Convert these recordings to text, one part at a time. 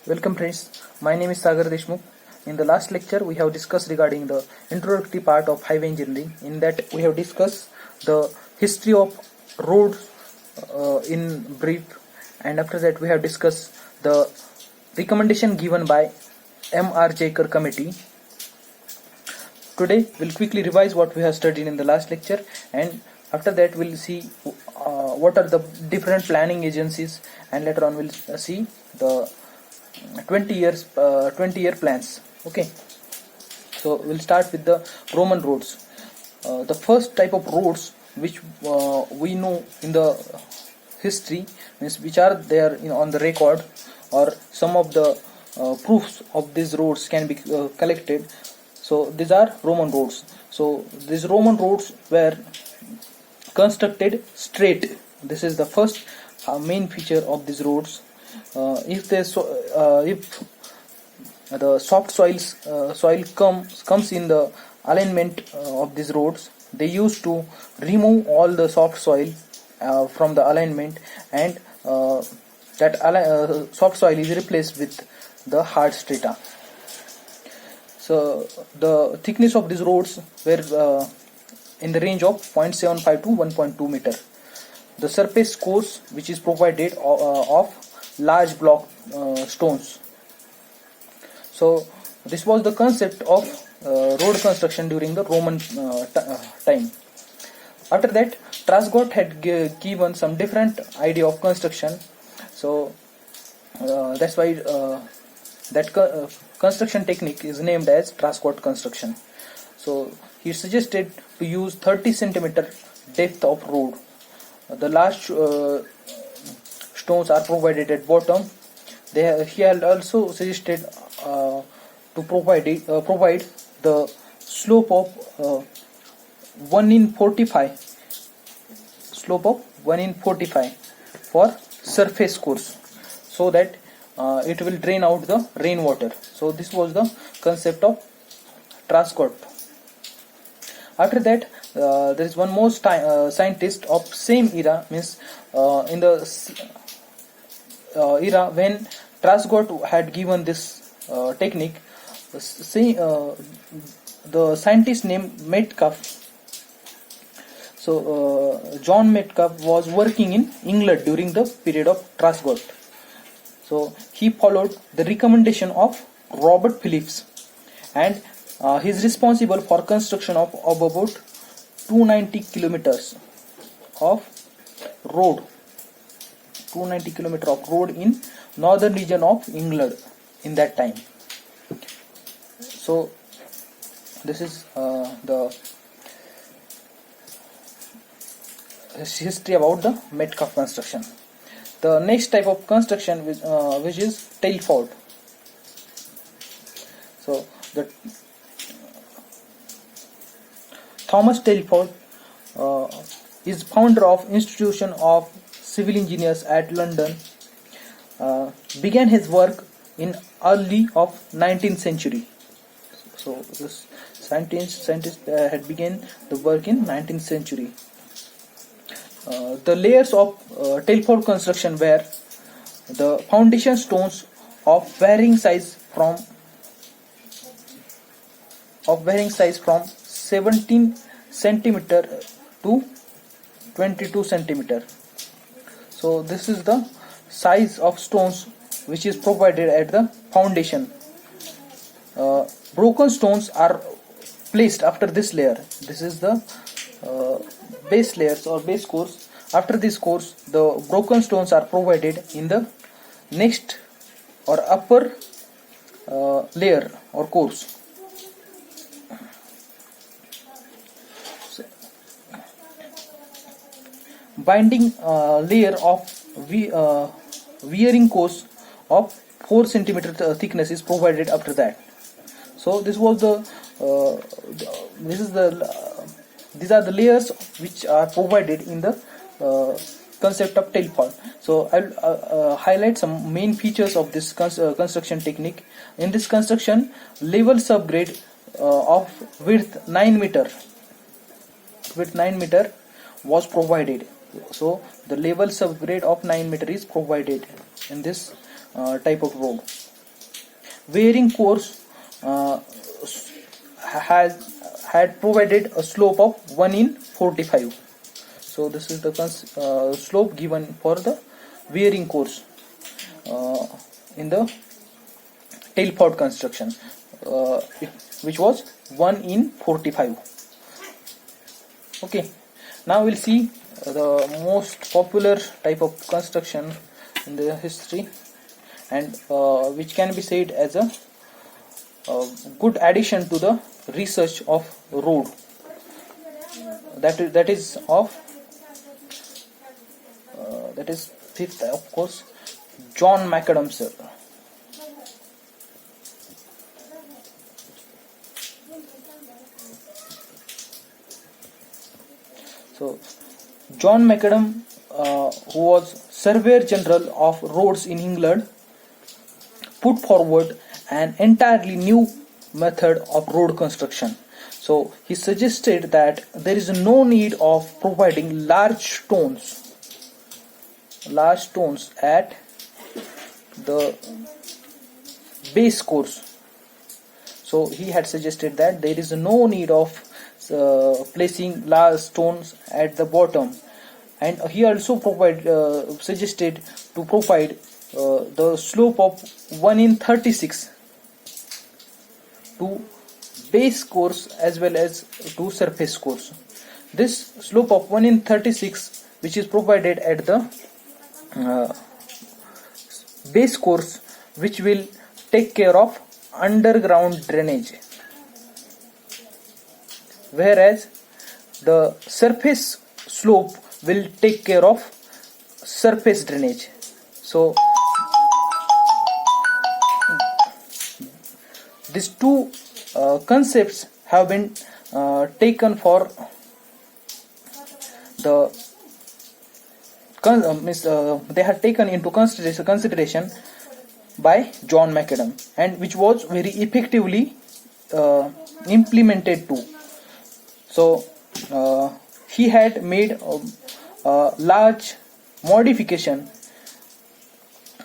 Welcome friends, my name is Sagar Deshmukh. In the last lecture we have discussed regarding the introductory part of highway engineering. In that we have discussed the history of roads in brief, and after that we have discussed the recommendation given by M.R. Jaker committee. Today we'll quickly revise what we have studied in the last lecture, and after that we'll see what are the different planning agencies, and later on we'll see the 20-year plans. Okay, so we'll start with the Roman roads. The first type of roads which we know in the history, means which are there on the record, or some of the proofs of these roads can be collected. So these are Roman roads. So these Roman roads were constructed straight. This is the first main feature of these roads. If the soft soil comes in the alignment of these roads, they used to remove all the soft soil from the alignment, and that soft soil is replaced with the hard strata. So the thickness of these roads were in the range of 0.75 to 1.2 meter. The surface course which is provided of large block stones. So this was the concept of road construction during the Roman time. After that, Trasgott had given some different idea of construction. So that's why that construction technique is named as Trasgott construction. So he suggested to use 30 centimeter depth of road. The large stones are provided at bottom. He had also suggested to provide the slope of 1 in 45 for surface course, so that it will drain out the rainwater. So this was the concept of Trasgott. After that, there is one more scientist of same era, means in the era when Trasgott had given this technique. The scientist named Metcalfe. So John Metcalfe was working in England during the period of Trasgott. So he followed the recommendation of Robert Phillips, and he is responsible for construction of about 290 kilometers of road. 290 kilometers of road in northern region of England in that time. So this is the history about the Metcalfe construction. The next type of construction which is Telford. So the Thomas Telford is founder of Institution of Civil Engineers at London. Began his work in early of 19th century. So this scientist had begun the work in 19th century. The layers of Telford construction were the foundation stones of varying size from 17 centimeter to 22 centimeter. So this is the size of stones which is provided at the foundation. Broken stones are placed after this layer. This is the base layers or base course. After this course, the broken stones are provided in the next or upper layer or course. Binding layer of wearing course of 4 centimeter thickness is provided after that. So this was these are the layers which are provided in the concept of Telford. So I'll highlight some main features of this construction technique. In this construction, level subgrade of width 9 meter was provided. So the level subgrade of 9 meter is provided in this type of road. varying course had provided a slope of 1 in 45. So this is the slope given for the varying course in the Telford construction, which was 1 in 45. Okay, now we'll see the most popular type of construction in the history, and which can be said as a good addition to the research of road. That is fifth, of course, John Macadam, sir. So John Macadam, who was Surveyor General of Roads in England, put forward an entirely new method of road construction. So he suggested that there is no need of providing large stones at the base course. So he had suggested that there is no need of placing large stones at the bottom, and he also suggested to provide the slope of 1 in 36 to base course as well as to surface course. This slope of 1 in 36, which is provided at the base course, which will take care of underground drainage, whereas the surface slope will take care of surface drainage. So these two concepts have been taken for the they had taken into consideration by John Macadam, and which was very effectively implemented too. So he had made a large modification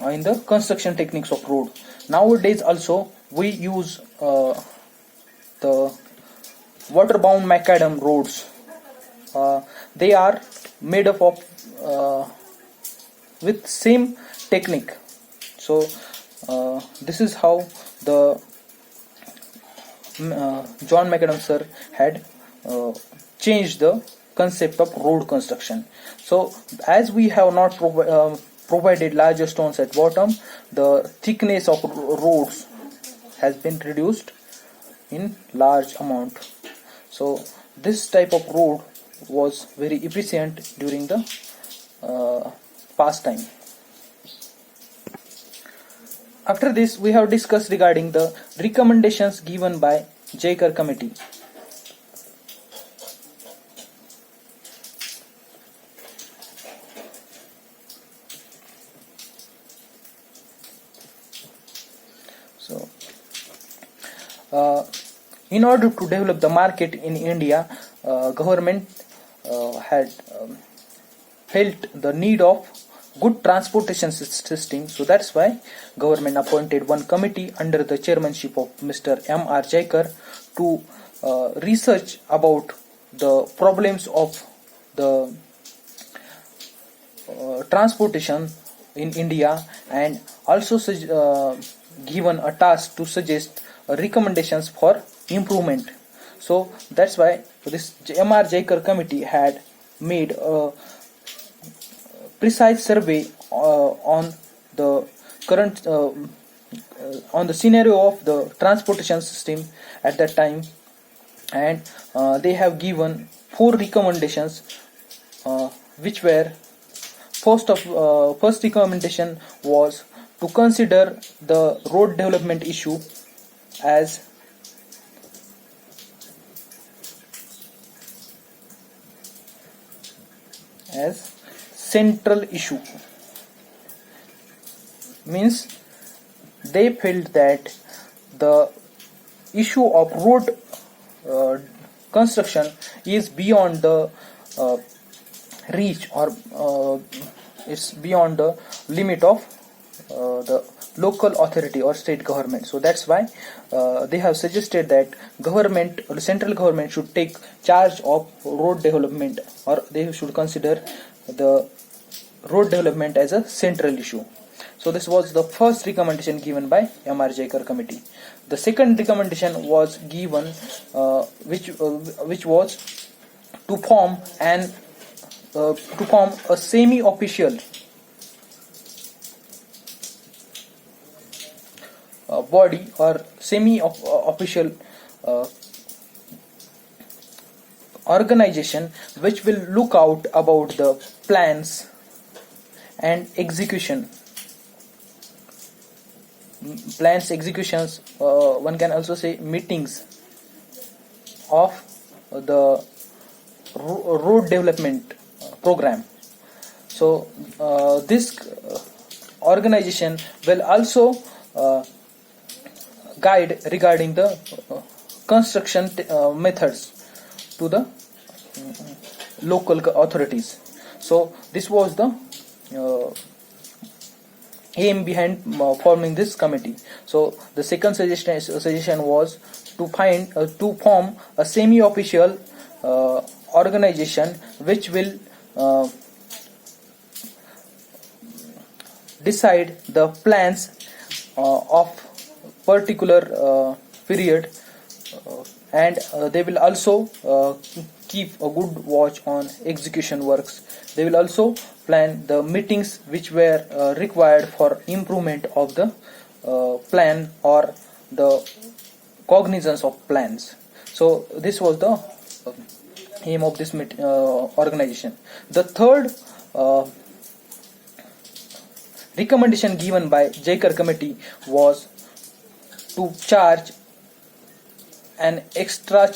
in the construction techniques of road. Nowadays also we use the water-bound macadam roads. They are made up of with same technique. So this is how the John Macadam sir had changed the concept of road construction. So as we have not provided larger stones at bottom, the thickness of roads has been reduced in large amount. So this type of road was very efficient during the past time. After this, we have discussed regarding the recommendations given by Jaikar Committee. So, in order to develop the market in India, government had felt the need of good transportation system. So that's why government appointed one committee under the chairmanship of Mr. M.R. Jaikar to research about the problems of the transportation in India, and also given a task to suggest recommendations for improvement. So that's why this M.R. Jaikar committee had made a precise survey on the current on the scenario of the transportation system at that time, and they have given 4 recommendations, which were first recommendation was to consider the road development issue as central issue. Means they felt that the issue of road construction is beyond the reach, or it's beyond the limit of the local authority or state government. So that's why they have suggested that government or the central government should take charge of road development, or they should consider the road development as a central issue. So this was the first recommendation given by M.R. Jaikar committee. The second recommendation was given, which was to form a semi-official body or semi-official organization which will look out about the plans and executions, one can also say meetings of the road development program. So this organization will also guide regarding the construction methods to the local authorities. So this was the aim behind forming this committee. So the second suggestion was to form a semi-official organization which will decide the plans of particular period, and they will also keep a good watch on execution works. They will also plan the meetings which were required for improvement of the plan or the cognizance of plans. So this was the aim of this organization. The third recommendation given by Jaikar committee was to charge an extra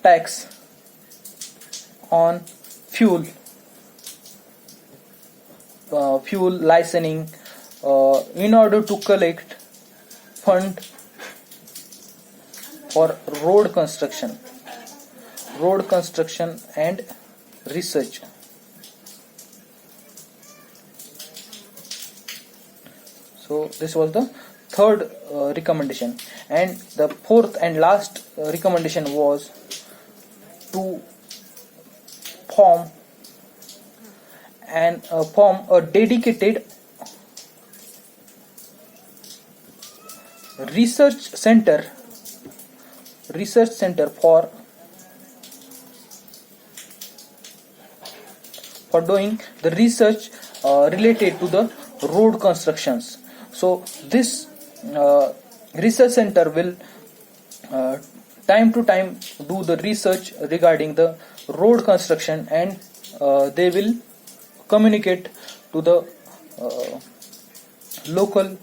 tax on fuel licensing in order to collect fund for road construction and research. So this was the third recommendation, and the fourth and last recommendation was to form a dedicated research center for doing the research related to the road constructions. So this research center will time to time do the research regarding the road construction, and they will communicate to the local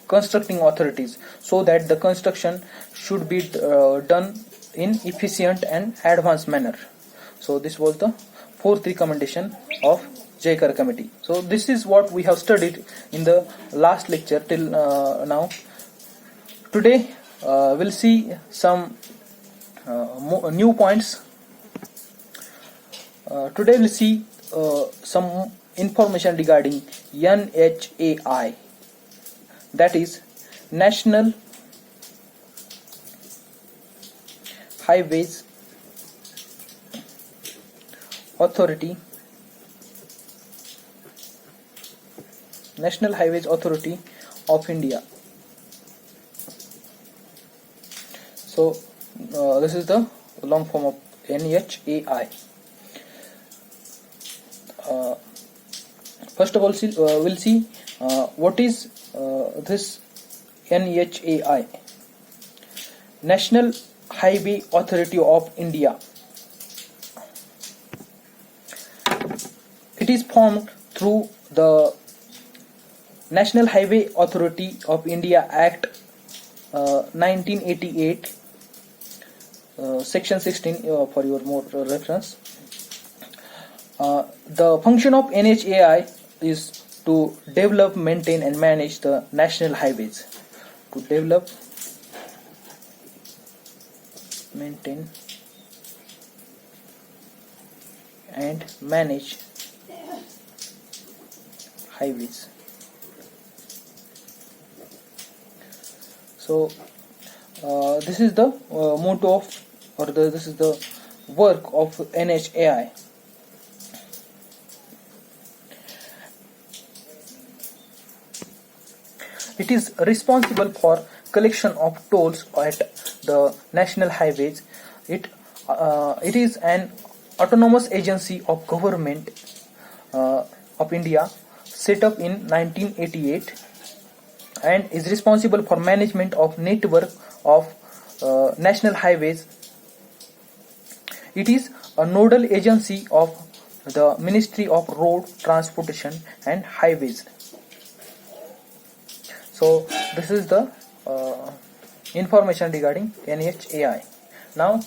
constructing authorities so that the construction should be done in efficient and advanced manner. So this was the fourth recommendation of Jaikar committee. So this is what we have studied in the last lecture till now. Today we'll see some new points. Today we'll see some information regarding NHAI, that is National Highways Authority of India. So this is the long form of NHAI. First of all, we'll see what is this NHAI, National Highway Authority of India. It is formed through the National Highway Authority of India Act 1988, Section 16 for your more reference. The function of NHAI is to develop, maintain and manage the national highways. To develop, maintain and manage highways. So this is the motto of, or this is the work of NHAI. It is responsible for collection of tolls at the national highways. It is an autonomous agency of government of India, set up in 1988, and is responsible for management of network of national highways. It is a nodal agency of the Ministry of Road Transportation and Highways. So this is the information regarding NHAI. Now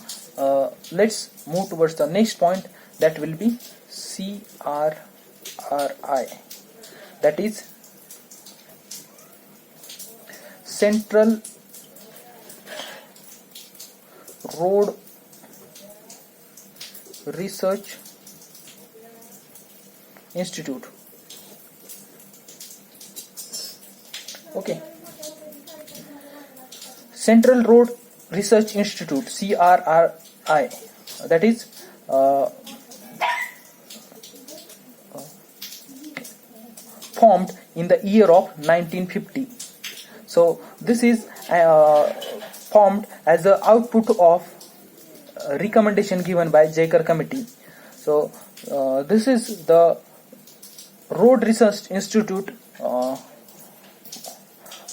let's move towards the next point, that will be CRRI, that is Central Road Research Institute. Okay, Central Road Research Institute, CRRI, that is formed in the year of 1950. So this is formed as the output of recommendation given by Jaikar Committee. So this is the Road Research Institute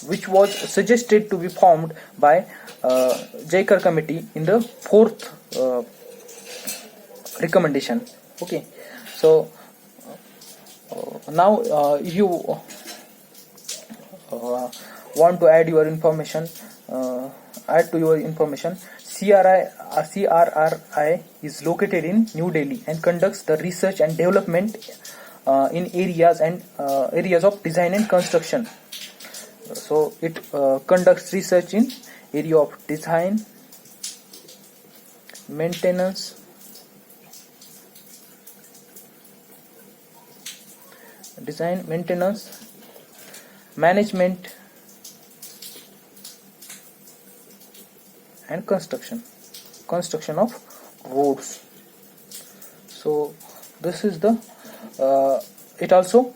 which was suggested to be formed by Jaikar Committee in the fourth recommendation. Okay, so now if you want to add your information, add to your information, CRRI is located in New Delhi and conducts the research and development in areas of design and construction. So it conducts research in area of design, maintenance, management, and construction of roads. So this is the it also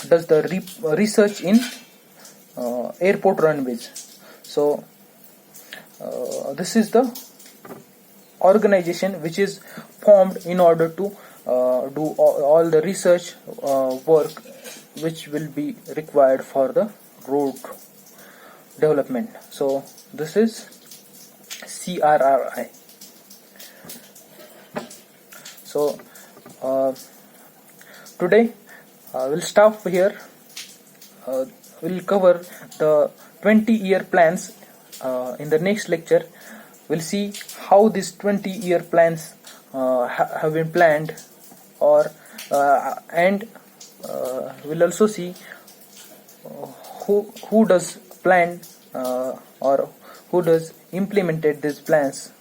does the research in airport runways. So this is the organization which is formed in order to do all the research work which will be required for the road development. So this is CRRI. So today we'll stop here. We'll cover the 20-year plans in the next lecture. We'll see how these 20-year plans have been planned, and we'll also see who does plan or who does implemented these plans.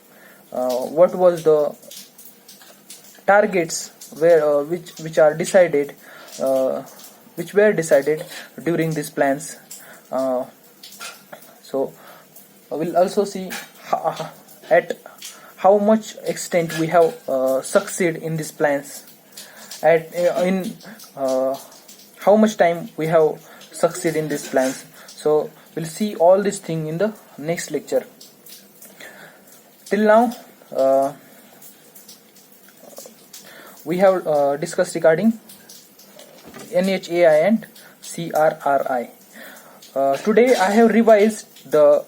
What was the targets which were decided during these plans. So we'll also see at how much extent we have succeeded in these plans, in how much time we have succeeded in these plans. So we'll see all these things in the next lecture. Till now we have discussed regarding NHAI and CRRI. Today I have revised the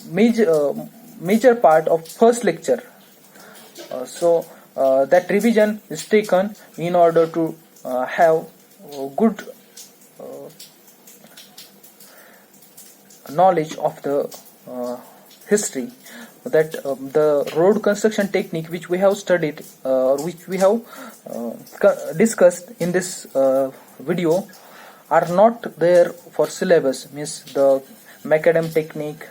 major part of first lecture. So that revision is taken in order to have good knowledge of the history, that the road construction technique which we have studied, which we have discussed in this video, are not there for syllabus. Means the macadam technique,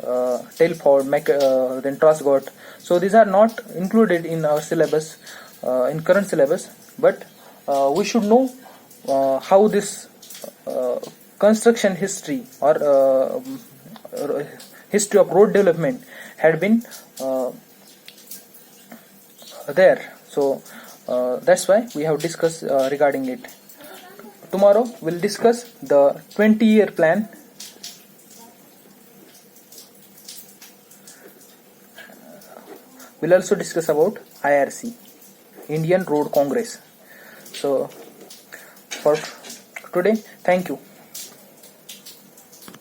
Telford, then Truscott. So these are not included in our syllabus, in current syllabus. But we should know how this construction history or history of road development had been there. So that's why we have discussed regarding it. Tomorrow we'll discuss the 20-year plan. We'll also discuss about IRC, Indian Road Congress. So for today, thank you.